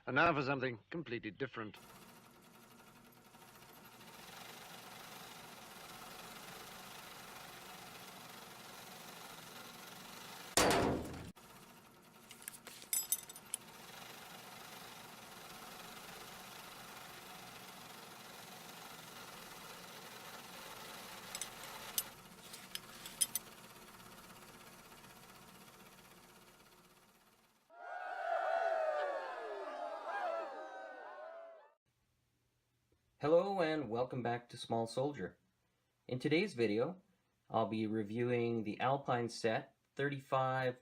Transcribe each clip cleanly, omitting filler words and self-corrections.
And now for something completely different. Hello and welcome back to Small Soldier. In today's video, I'll be reviewing the Alpine set 35-255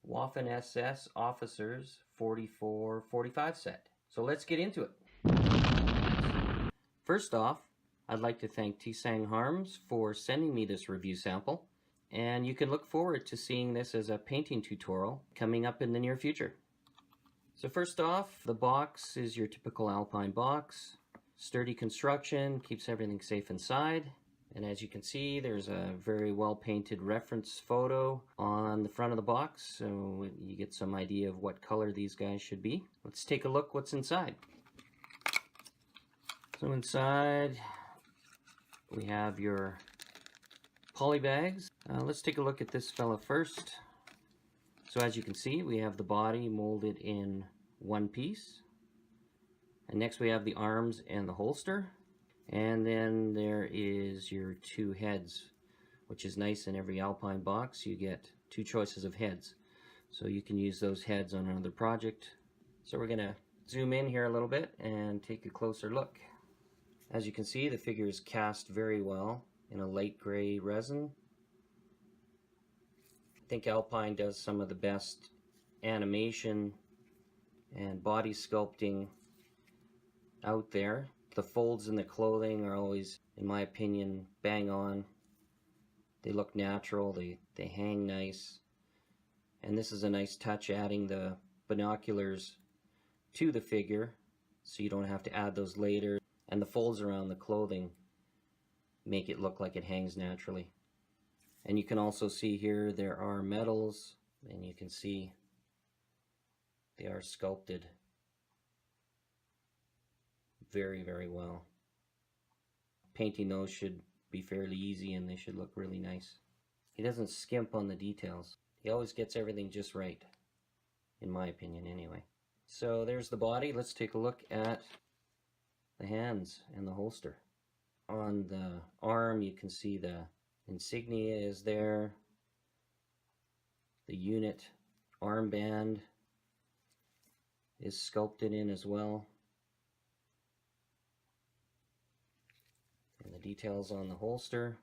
WSS Officers 44-45 set. So let's get into it. First off, I'd like to thank Tsang Harms for sending me this review sample, and you can look forward to seeing this as a painting tutorial coming up in the near future. So first off, the box is your typical Alpine box. Sturdy construction, keeps everything safe inside. And as you can see, there's a very well painted reference photo on the front of the box, so you get some idea of what color these guys should be. Let's take a look what's inside. So inside, we have your poly bags. Let's take a look at this fella first. So as you can see, we have the body molded in one piece. And next we have the arms and the holster. And then there is your two heads, which is nice. In every Alpine box, you get two choices of heads. So you can use those heads on another project. So we're gonna zoom in here a little bit and take a closer look. As you can see, the figure is cast very well in a light gray resin. I think Alpine does some of the best animation and body sculpting out there. The folds in the clothing are always, in my opinion, bang on. They look natural, they hang nice. And this is a nice touch, adding the binoculars to the figure so you don't have to add those later. And the folds around the clothing make it look like it hangs naturally. And you can also see here there are medals, and you can see they are sculpted very, very well. Painting those should be fairly easy, and they should look really nice. He doesn't skimp on the details. He always gets everything just right, in my opinion anyway. So there's the body. Let's take a look at the hands and the holster. On the arm, you can see the insignia is there, the unit armband is sculpted in as well, and the details on the holster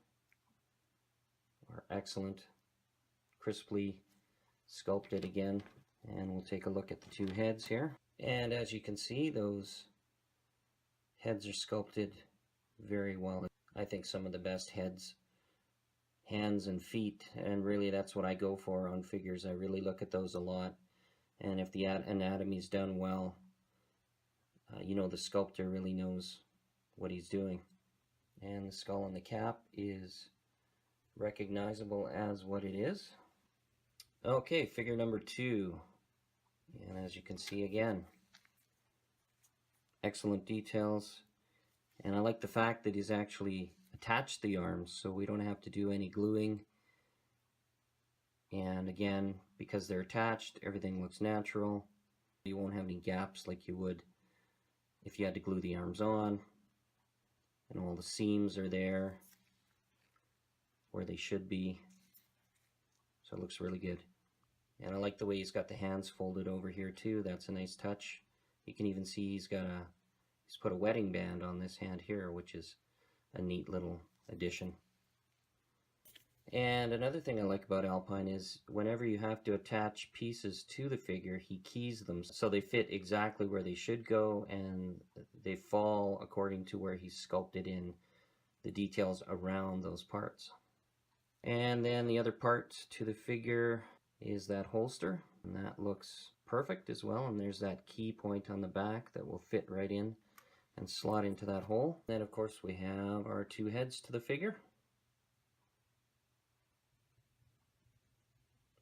are excellent, crisply sculpted again. And we'll take a look at the two heads here, and as you can see, those heads are sculpted very well. I think some of the best heads, hands and feet, and really that's what I go for on figures. I really look at those a lot, and if the anatomy is done well, you know, the sculptor really knows what he's doing. And the skull and the cap is recognizable as what it is. Okay, figure number 2, and as you can see again, excellent details. And I like the fact that he's actually attached the arms, so we don't have to do any gluing. And again, because they're attached, everything looks natural. You won't have any gaps like you would if you had to glue the arms on. And all the seams are there where they should be. So it looks really good. And I like the way he's got the hands folded over here too. That's a nice touch. You can even see he's put a wedding band on this hand here, which is a neat little addition. And another thing I like about Alpine is whenever you have to attach pieces to the figure, he keys them so they fit exactly where they should go, and they fall according to where he's sculpted in the details around those parts. And then the other part to the figure is that holster, and that looks perfect as well. And there's that key point on the back that will fit right in and slot into that hole. Then of course we have our two heads to the figure.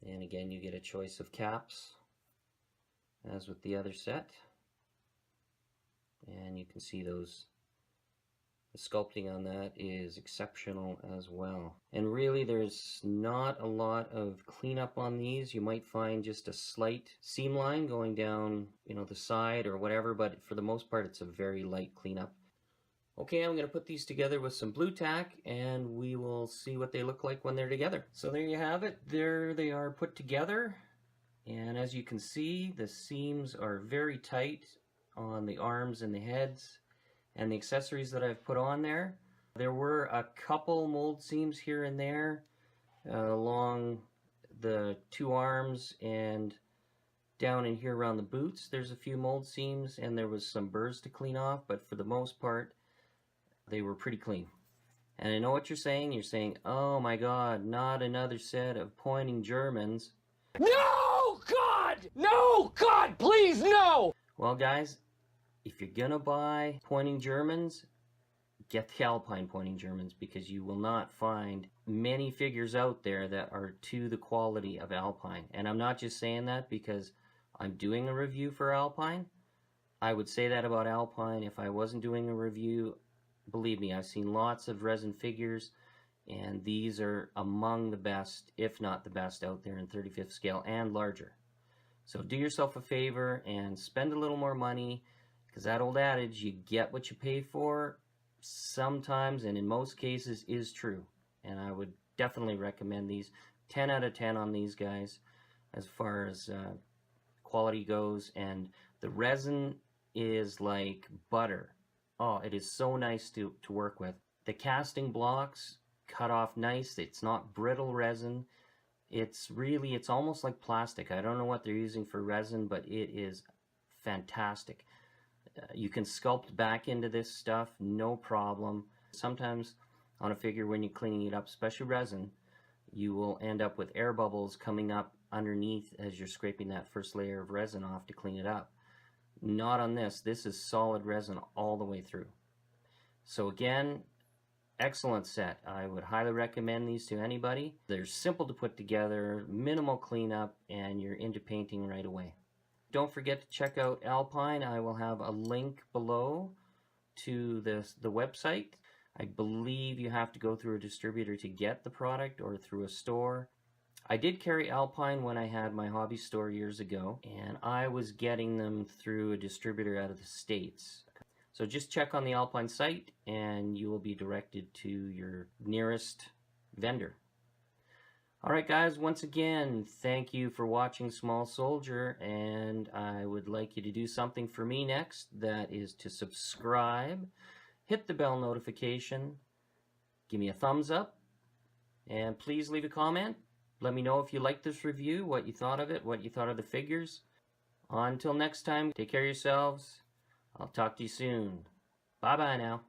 And again, you get a choice of caps. as with the other set. And you can see the sculpting on that is exceptional as well. And really there's not a lot of cleanup on these. You might find just a slight seam line going down, you know, the side or whatever, but for the most part it's a very light cleanup. Okay, I'm going to put these together with some blue tack and we will see what they look like when they're together. So there you have it. There they are put together. And as you can see, the seams are very tight on the arms and the heads and the accessories that I've put on there. There were a couple mold seams here and there along the two arms and down in here around the boots. There's a few mold seams and there was some burrs to clean off, but for the most part they were pretty clean. And I know what you're saying. You're saying, oh my God, not another set of pointing Germans. No, God! No, God, please, no! Well, guys, if you're gonna buy pointing Germans, get the Alpine pointing Germans, because you will not find many figures out there that are to the quality of Alpine. And I'm not just saying that because I'm doing a review for Alpine. I would say that about Alpine if I wasn't doing a review. Believe me, I've seen lots of resin figures, and these are among the best, if not the best, out there in 35th scale and larger. So do yourself a favor and spend a little more money, because that old adage, you get what you pay for, sometimes and in most cases is true. And I would definitely recommend these. 10 out of 10 on these guys as far as quality goes. And the resin is like butter. Oh, it is so nice to work with. The casting blocks cut off nice. It's not brittle resin. It's almost like plastic. I don't know what they're using for resin, but it is fantastic. You can sculpt back into this stuff, no problem. Sometimes on a figure when you're cleaning it up, especially resin, you will end up with air bubbles coming up underneath as you're scraping that first layer of resin off to clean it up. Not on this. This is solid resin all the way through. So again, excellent set. I would highly recommend these to anybody. They're simple to put together, minimal cleanup, and you're into painting right away. Don't forget to check out Alpine. I will have a link below to the website. I believe you have to go through a distributor to get the product, or through a store. I did carry Alpine when I had my hobby store years ago, and I was getting them through a distributor out of the States. So just check on the Alpine site and you will be directed to your nearest vendor. Alright guys, once again, thank you for watching Small Soldier, and I would like you to do something for me next. That is to subscribe, hit the bell notification, give me a thumbs up, and please leave a comment. Let me know if you liked this review, what you thought of it, what you thought of the figures. Until next time, take care of yourselves. I'll talk to you soon. Bye-bye now.